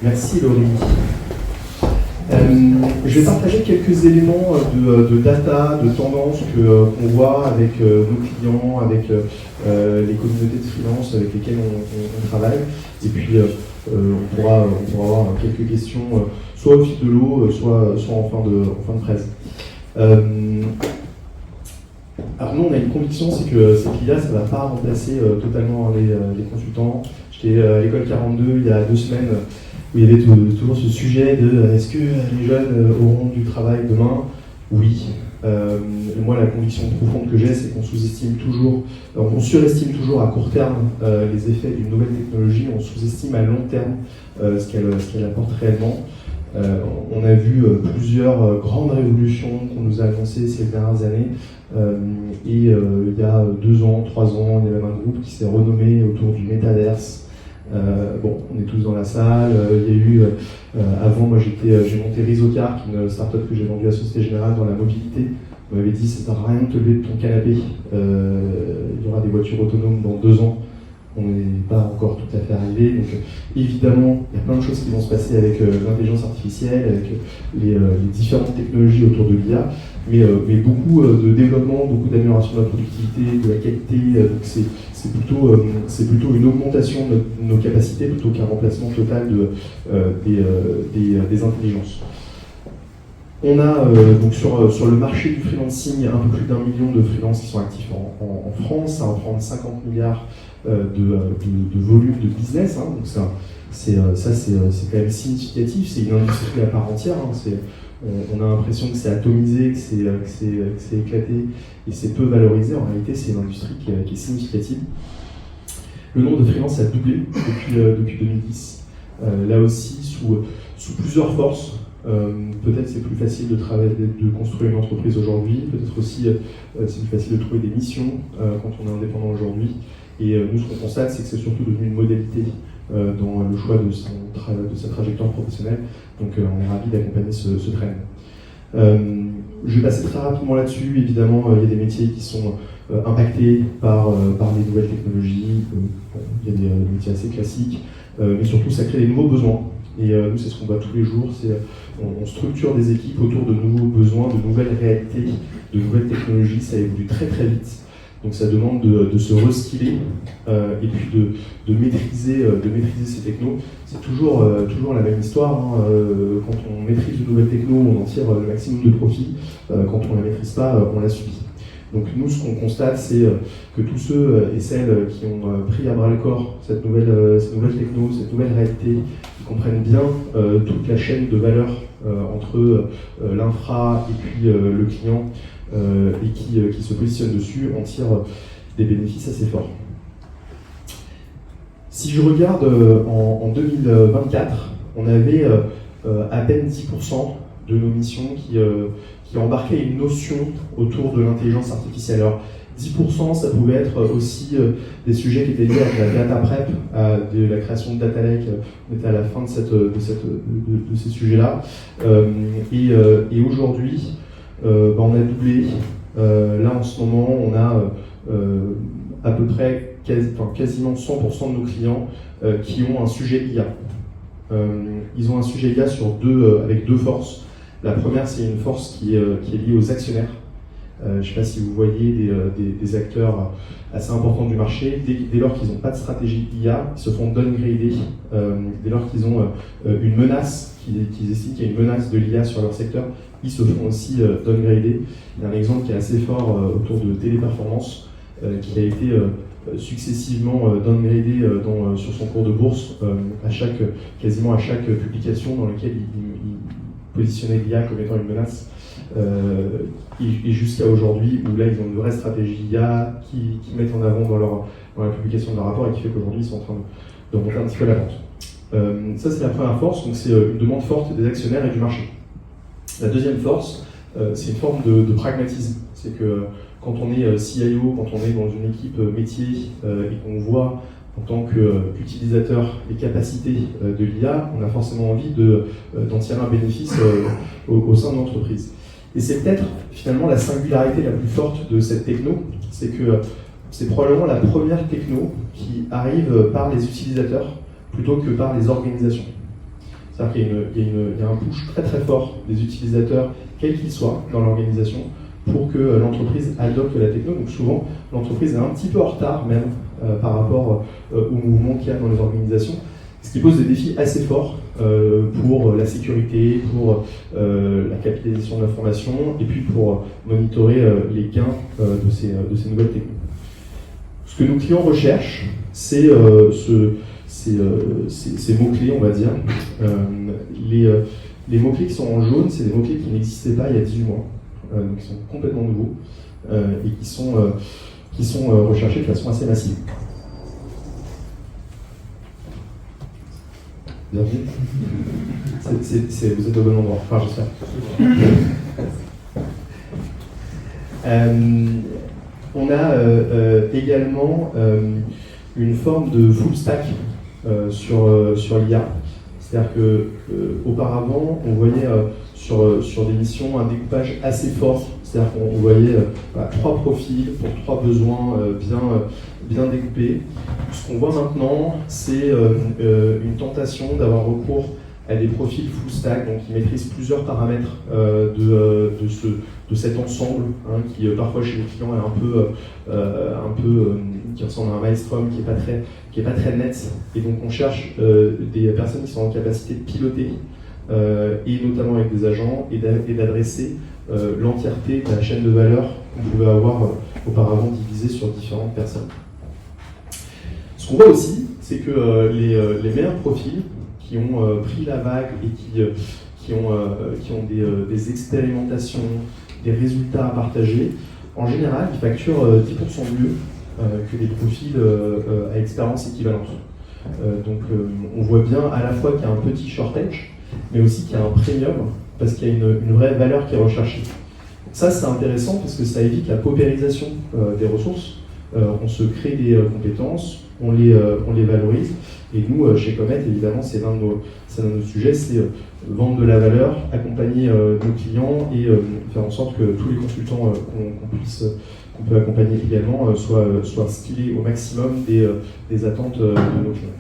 Merci Laurie. Je vais partager quelques éléments de data, de tendance qu'on voit avec nos clients, avec les communautés de freelance avec lesquelles on travaille. Et puis on pourra avoir quelques questions, soit au fil de l'eau, soit en fin de presse. Alors nous, on a une conviction, c'est que l'IA, ça ne va pas remplacer totalement les consultants. J'étais à l'école 42 il y a 2 semaines, où il y avait toujours ce sujet de est-ce que les jeunes auront du travail demain? Oui. Moi, la conviction profonde que j'ai, c'est qu'on sous-estime toujours, on surestime toujours à court terme les effets d'une nouvelle technologie, on sous-estime à long terme ce qu'elle apporte réellement. On a vu plusieurs grandes révolutions qu'on nous a annoncées ces dernières années. Il y a 2 ans, 3 ans, il y avait un groupe qui s'est renommé autour du Metaverse. On est tous dans la salle. Il y a eu, avant, moi j'ai monté Rizocar, qui est une start-up que j'ai vendue à Société Générale dans la mobilité. On m'avait dit, ça ne sert à rien de te lever de ton canapé. Il y aura des voitures autonomes dans 2 ans. On n'est pas encore tout à fait arrivé. Donc, évidemment, il y a plein de choses qui vont se passer avec l'intelligence artificielle, avec les différentes technologies autour de l'IA, mais beaucoup de développement, beaucoup d'amélioration de la productivité, de la qualité. Donc c'est plutôt une augmentation de nos capacités plutôt qu'un remplacement total des intelligences. On a donc sur le marché du freelancing un peu plus d'1 million de freelances qui sont actifs en France. Ça représente 50 milliards de volume de business. Donc c'est quand même significatif. C'est une industrie à part entière. On a l'impression que c'est atomisé, que c'est éclaté et c'est peu valorisé. En réalité, c'est une industrie qui est significative. Le nombre de freelances a doublé depuis 2010. Là aussi, sous plusieurs forces. Peut-être c'est plus facile de construire une entreprise aujourd'hui, peut-être aussi c'est plus facile de trouver des missions quand on est indépendant aujourd'hui. Et nous, ce qu'on constate, c'est que c'est surtout devenu une modalité dans le choix de sa trajectoire professionnelle. Donc on est ravis d'accompagner ce trend. Je vais passer très rapidement là-dessus. Évidemment, il y a des métiers qui sont impactés par les nouvelles technologies. Il y a des métiers assez classiques, mais surtout ça crée des nouveaux besoins. Et nous, c'est ce qu'on voit tous les jours, on structure des équipes autour de nouveaux besoins, de nouvelles réalités, de nouvelles technologies, ça évolue très très vite. Donc ça demande de se reskiller et puis de maîtriser ces technos. C'est toujours la même histoire. Quand on maîtrise de nouvelles technos, on en tire le maximum de profit. Quand on ne la maîtrise pas, on la subit. Donc nous, ce qu'on constate, c'est que tous ceux et celles qui ont pris à bras le corps cette nouvelle techno, cette nouvelle réalité, qui comprennent bien toute la chaîne de valeur entre l'infra et puis le client et qui se positionnent dessus, en tirent des bénéfices assez forts. Si je regarde en 2024, on avait à peine 10% de nos missions qui embarquaient une notion autour de l'intelligence artificielle. Alors 10%, ça pouvait être aussi des sujets qui étaient liés à la data prep, à de la création de data lake. On était à la fin de ces sujets-là. Et aujourd'hui, on a doublé. Là, en ce moment, on a à peu près quasiment 100% de nos clients qui ont un sujet IA. Ils ont un sujet IA avec 2 forces. La première, c'est une force qui est liée aux actionnaires. Je ne sais pas si vous voyez des acteurs assez importants du marché. Dès lors qu'ils n'ont pas de stratégie IA, ils se font downgrader. Dès lors qu'ils ont une menace, qu'ils estiment qu'il y a une menace de l'IA sur leur secteur, ils se font aussi downgrader. Il y a un exemple qui est assez fort autour de Téléperformance, qui a été successivement downgradé sur son cours de bourse quasiment à chaque publication dans laquelle il positionnait l'IA comme étant une menace. Et jusqu'à aujourd'hui, où là ils ont une vraie stratégie IA qui mettent en avant dans la publication de leur rapport et qui fait qu'aujourd'hui ils sont en train de remonter un petit peu la pente. Ça c'est la première force, donc c'est une demande forte des actionnaires et du marché. La deuxième force, c'est une forme de pragmatisme. C'est que quand on est CIO, quand on est dans une équipe métier et qu'on voit en tant qu'utilisateur les capacités de l'IA, on a forcément envie d'en tirer un bénéfice au sein de l'entreprise. Et c'est peut-être finalement la singularité la plus forte de cette techno, c'est que c'est probablement la première techno qui arrive par les utilisateurs plutôt que par les organisations. C'est-à-dire qu'il y a un push très très fort des utilisateurs, quels qu'ils soient, dans l'organisation, pour que l'entreprise adopte la techno. Donc souvent, l'entreprise est un petit peu en retard même par rapport au mouvement qu'il y a dans les organisations, ce qui pose des défis assez forts pour la sécurité, pour la capitalisation de l'information, et puis pour monitorer les gains de ces nouvelles techno. Ce que nos clients recherchent, c'est ces mots-clés, on va dire. Les mots-clés qui sont en jaune, c'est des mots-clés qui n'existaient pas il y a 18 mois, donc qui sont complètement nouveaux et qui sont recherchés de façon assez massive. Bienvenue. Vous êtes au bon endroit, enfin j'espère. On a également une forme de full stack sur l'IA. C'est-à-dire qu'auparavant, on voyait sur des missions un découpage assez fort. C'est-à-dire qu'on voyait 3 profils pour 3 besoins bien découpés. Ce qu'on voit maintenant, c'est une tentation d'avoir recours à des profils full stack, donc qui maîtrisent plusieurs paramètres de cet ensemble, hein, qui parfois chez les clients est un peu qui ressemble à un maelstrom qui est pas très net, et donc on cherche des personnes qui sont en capacité de piloter et notamment avec des agents et d'adresser l'entièreté de la chaîne de valeur qu'on pouvait avoir auparavant divisée sur différentes personnes. Ce qu'on voit aussi, c'est que les meilleurs profils qui ont pris la vague et qui ont des expérimentations, des résultats à partager, en général, ils facturent 10% mieux que les profils à expérience équivalente. Donc on voit bien à la fois qu'il y a un petit shortage, mais aussi qu'il y a un premium, parce qu'il y a une vraie valeur qui est recherchée. Ça, c'est intéressant parce que ça évite la paupérisation des ressources. On se crée des compétences, on les valorise. Et nous, chez Comet, évidemment, c'est l'un de nos sujets, c'est vendre de la valeur, accompagner nos clients et faire en sorte que tous les consultants qu'on peut accompagner également soient skillés au maximum des attentes de nos clients.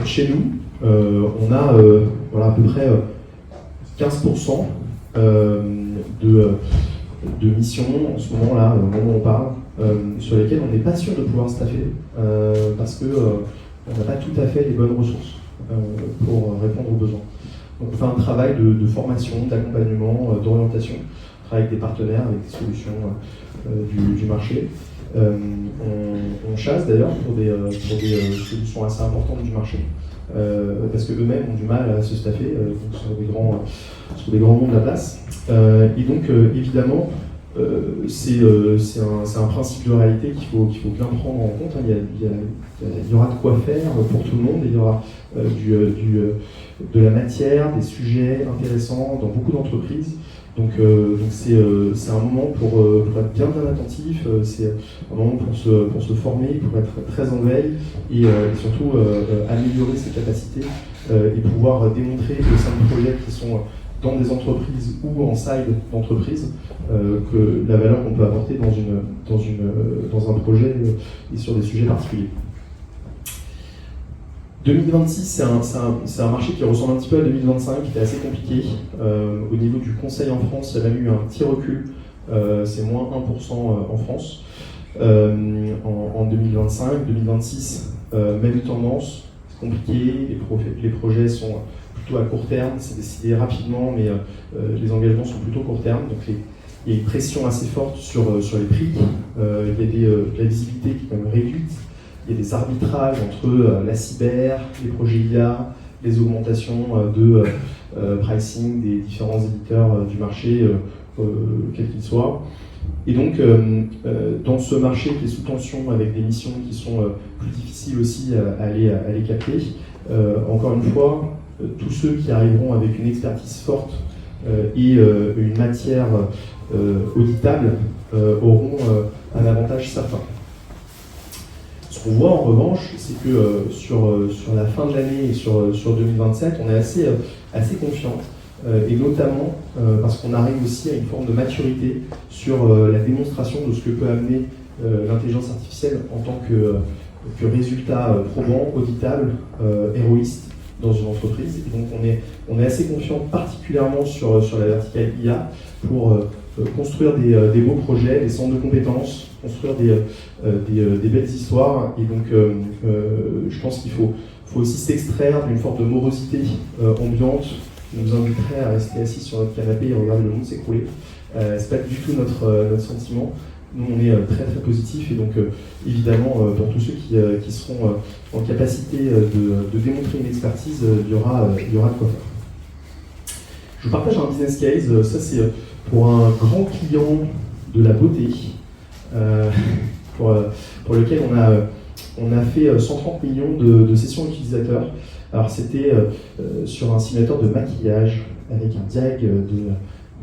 Chez nous, on a à peu près 15% de missions en ce moment-là, au moment où on parle, sur lesquelles on n'est pas sûr de pouvoir staffer parce qu'on n'a pas tout à fait les bonnes ressources pour répondre aux besoins. Donc on fait un travail de formation, d'accompagnement, d'orientation, on travaille avec des partenaires, avec des solutions du marché. On chasse d'ailleurs pour des solutions assez importantes du marché, parce qu'eux-mêmes ont du mal à se staffer sur des grands noms de la place. Et donc évidemment, c'est un principe de réalité qu'il faut bien prendre en compte. Il y aura de quoi faire pour tout le monde, et il y aura de la matière, des sujets intéressants dans beaucoup d'entreprises. Donc c'est un moment pour être bien attentif, c'est un moment pour se former, pour être très en veille et surtout améliorer ses capacités et pouvoir démontrer au sein de projets qui sont dans des entreprises ou en side d'entreprise que la valeur qu'on peut apporter dans un projet et sur des sujets particuliers. 2026, c'est un marché qui ressemble un petit peu à 2025, qui est assez compliqué. Au niveau du conseil en France, il y a même eu un petit recul, c'est moins 1% en France. En 2025, 2026, même tendance, c'est compliqué, les projets sont plutôt à court terme, c'est décidé rapidement, mais les engagements sont plutôt court terme. Donc il y a une pression assez forte sur les prix, il y a de la visibilité qui est quand même réduite. Il y a des arbitrages entre la cyber, les projets IA, les augmentations de pricing des différents éditeurs du marché, quels qu'ils soient. Et donc, dans ce marché qui est sous tension, avec des missions qui sont plus difficiles aussi à les capter, encore une fois, tous ceux qui arriveront avec une expertise forte et une matière auditable auront un avantage certain. Ce qu'on voit en revanche, c'est que sur la fin de l'année et sur 2027, on est assez confiant, et notamment parce qu'on arrive aussi à une forme de maturité sur la démonstration de ce que peut amener l'intelligence artificielle en tant résultats probants, auditables, héroïstes dans une entreprise. Et donc on est assez confiant, particulièrement sur la verticale IA, pour construire des beaux projets, des centres de compétences, construire des belles histoires. Et donc je pense qu'il faut aussi s'extraire d'une forme de morosité ambiante qui nous inviterait à rester assis sur notre canapé et regarder le monde s'écrouler. C'est pas du tout notre sentiment. Nous, on est très très positif et donc évidemment pour tous ceux qui seront en capacité de démontrer une expertise, il y aura de quoi faire. Je vous partage un business case. Ça c'est pour un grand client de la beauté pour lequel on a fait 130 millions de sessions utilisateurs. Alors c'était sur un simulateur de maquillage avec un diag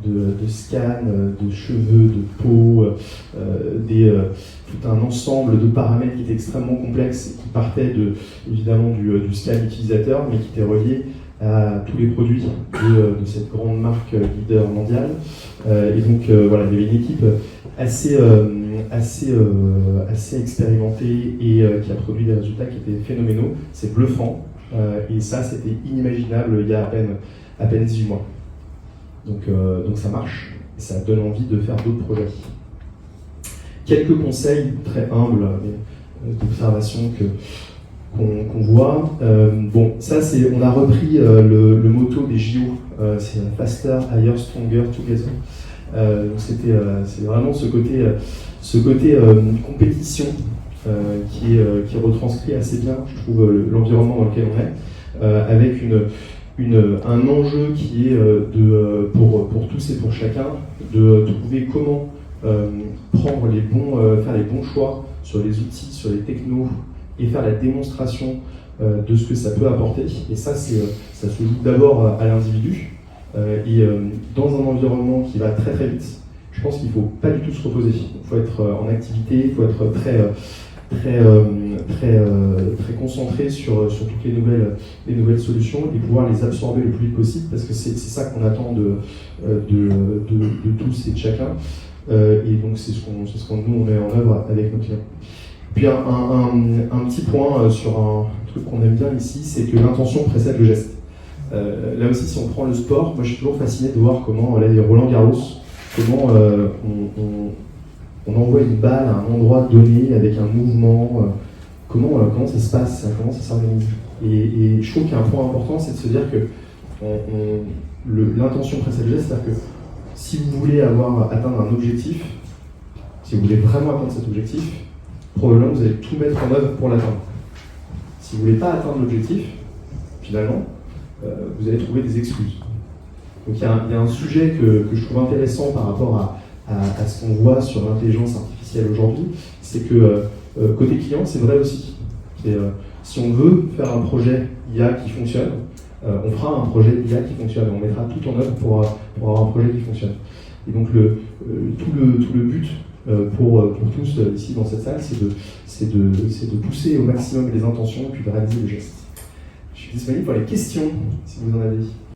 de scan, de cheveux, de peau, tout un ensemble de paramètres qui étaient extrêmement complexes et qui partaient évidemment du scan utilisateur, mais qui étaient reliés à tous les produits de cette grande marque leader mondiale. Et donc voilà, il y avait une équipe assez expérimentée et qui a produit des résultats qui étaient phénoménaux. C'est bluffant. Et ça, c'était inimaginable il y a à peine 18 mois. Donc ça marche, et ça donne envie de faire d'autres projets. Quelques conseils très humbles d'observation qu'on voit. Bon, ça on a repris le motto des JO, c'est Faster, Higher, Stronger, Together. C'est vraiment ce côté compétition qui retranscrit assez bien, je trouve, l'environnement dans lequel on est, avec un enjeu qui est pour tous et pour chacun de trouver comment faire les bons choix sur les outils, sur les technos et faire la démonstration de ce que ça peut apporter. Et ça se joue d'abord à l'individu et dans un environnement qui va très très vite. Je pense qu'il ne faut pas du tout se reposer. Il faut être en activité, il faut être très concentré sur toutes les nouvelles solutions et pouvoir les absorber le plus vite possible, parce que c'est ça qu'on attend de tous et de chacun. Et donc c'est ce qu'on nous met en œuvre avec nos clients. Puis un petit point sur un truc qu'on aime bien ici, c'est que l'intention précède le geste. Là aussi, si on prend le sport, moi je suis toujours fasciné de voir comment les Roland Garros, comment on envoie une balle à un endroit donné avec un mouvement, comment ça se passe, comment ça s'organise. Et je trouve qu'il y a un point important, c'est de se dire que l'intention précède le geste, c'est-à-dire que si vous voulez atteindre un objectif, si vous voulez vraiment atteindre cet objectif, probablement vous allez tout mettre en œuvre pour l'atteindre. Si vous ne voulez pas atteindre l'objectif, finalement, vous allez trouver des excuses. Donc il y a un sujet que je trouve intéressant par rapport à ce qu'on voit sur l'intelligence artificielle aujourd'hui, c'est que côté client, c'est vrai aussi. Si on veut faire un projet IA qui fonctionne, on fera un projet IA qui fonctionne, on mettra tout en œuvre pour avoir un projet qui fonctionne. Et donc tout le but pour tous ici dans cette salle, c'est de pousser au maximum les intentions et puis de réaliser le geste. Je suis disponible pour les questions, si vous en avez.